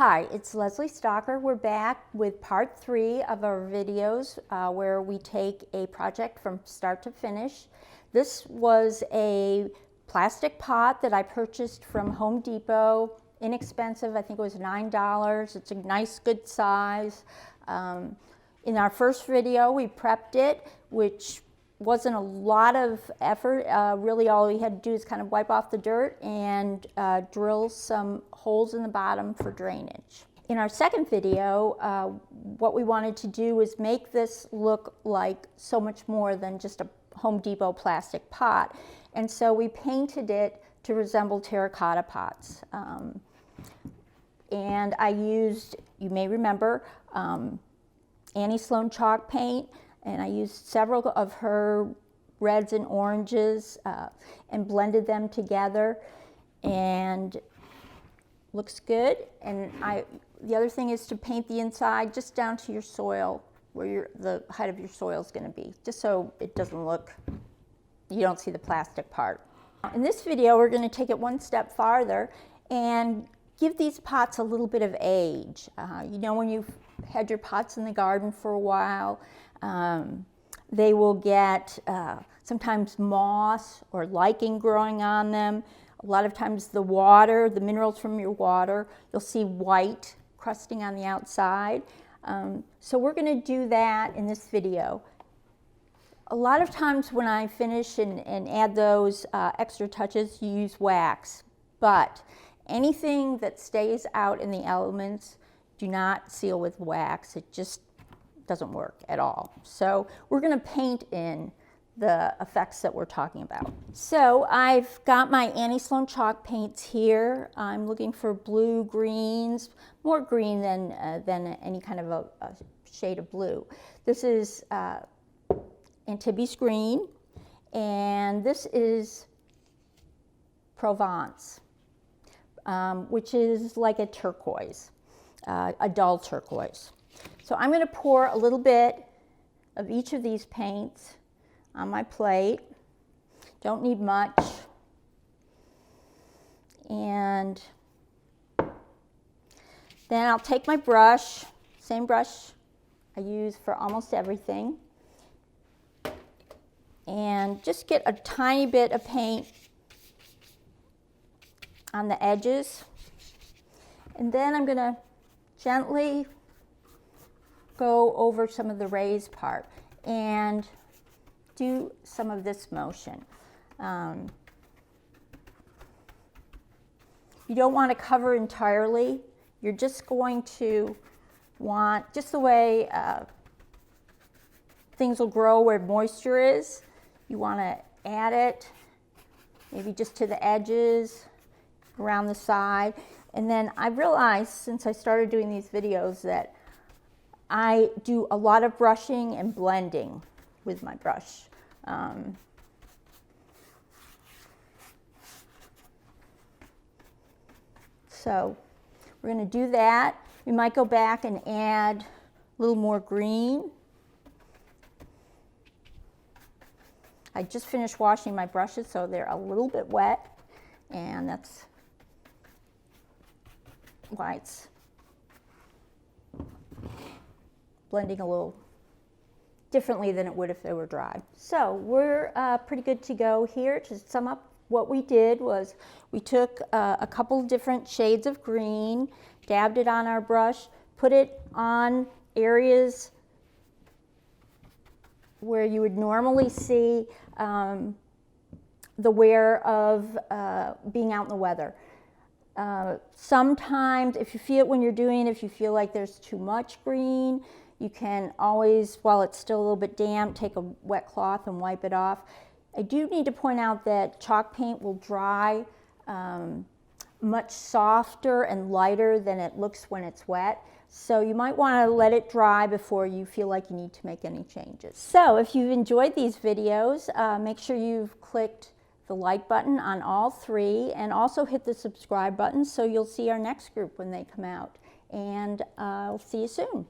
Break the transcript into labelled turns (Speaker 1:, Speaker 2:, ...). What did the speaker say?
Speaker 1: Hi, it's Leslie Stalker. We're back with part 3 of our videos where we take a project from start to finish. This was a plastic pot that I purchased from Home Depot. Inexpensive, I think it was $9. It's a nice, good size. In our first video, we prepped it, which wasn't a lot of effort. Really all we had to do is kind of wipe off the dirt and drill some holes in the bottom for drainage. In our second video, what we wanted to do was make this look like so much more than just a Home Depot plastic pot. And so we painted it to resemble terracotta pots. And I used, you may remember, Annie Sloan chalk paint, and I used several of her reds and oranges and blended them together, and looks good. And the other thing is to paint the inside just down to your soil, where the height of your soil is going to be, just so it doesn't look, you don't see the plastic part. In this video, we're going to take it one step farther and give these pots a little bit of age. You know, when you've had your pots in the garden for a while, they will get sometimes moss or lichen growing on them. A lot of times the water, the minerals from your water, you'll see white crusting on the outside. So we're going to do that in this video. A lot of times when I finish and add those extra touches, you use wax, but anything that stays out in the elements, do not seal with wax. It just doesn't work at all. So we're going to paint in the effects that we're talking about. So I've got my Annie Sloan chalk paints here. I'm looking for blue, greens, more green than any kind of a shade of blue. This is Antibes green, and this is Provence, which is like a turquoise, a dull turquoise. So I'm going to pour a little bit of each of these paints on my plate. Don't need much. And then I'll take my brush, same brush I use for almost everything, and just get a tiny bit of paint on the edges. And then I'm going to gently go over some of the raised part and do some of this motion. You don't want to cover entirely. You're just going to want, just the way things will grow where moisture is, you want to add it maybe just to the edges, around the side. And then I realized since I started doing these videos that I do a lot of brushing and blending with my brush. So we're going to do that. We might go back and add a little more green. I just finished washing my brushes, so they're a little bit wet, and that's why it's blending a little differently than it would if they were dry. So we're pretty good to go here. To sum up, what we did was we took a couple different shades of green, dabbed it on our brush, put it on areas where you would normally see the wear of being out in the weather. Sometimes, if you feel when you're doing it, if you feel like there's too much green, you can always, while it's still a little bit damp, take a wet cloth and wipe it off. I do need to point out that chalk paint will dry much softer and lighter than it looks when it's wet. So you might want to let it dry before you feel like you need to make any changes. So if you've enjoyed these videos, make sure you've clicked the like button on all 3 and also hit the subscribe button so you'll see our next group when they come out. And I'll see you soon.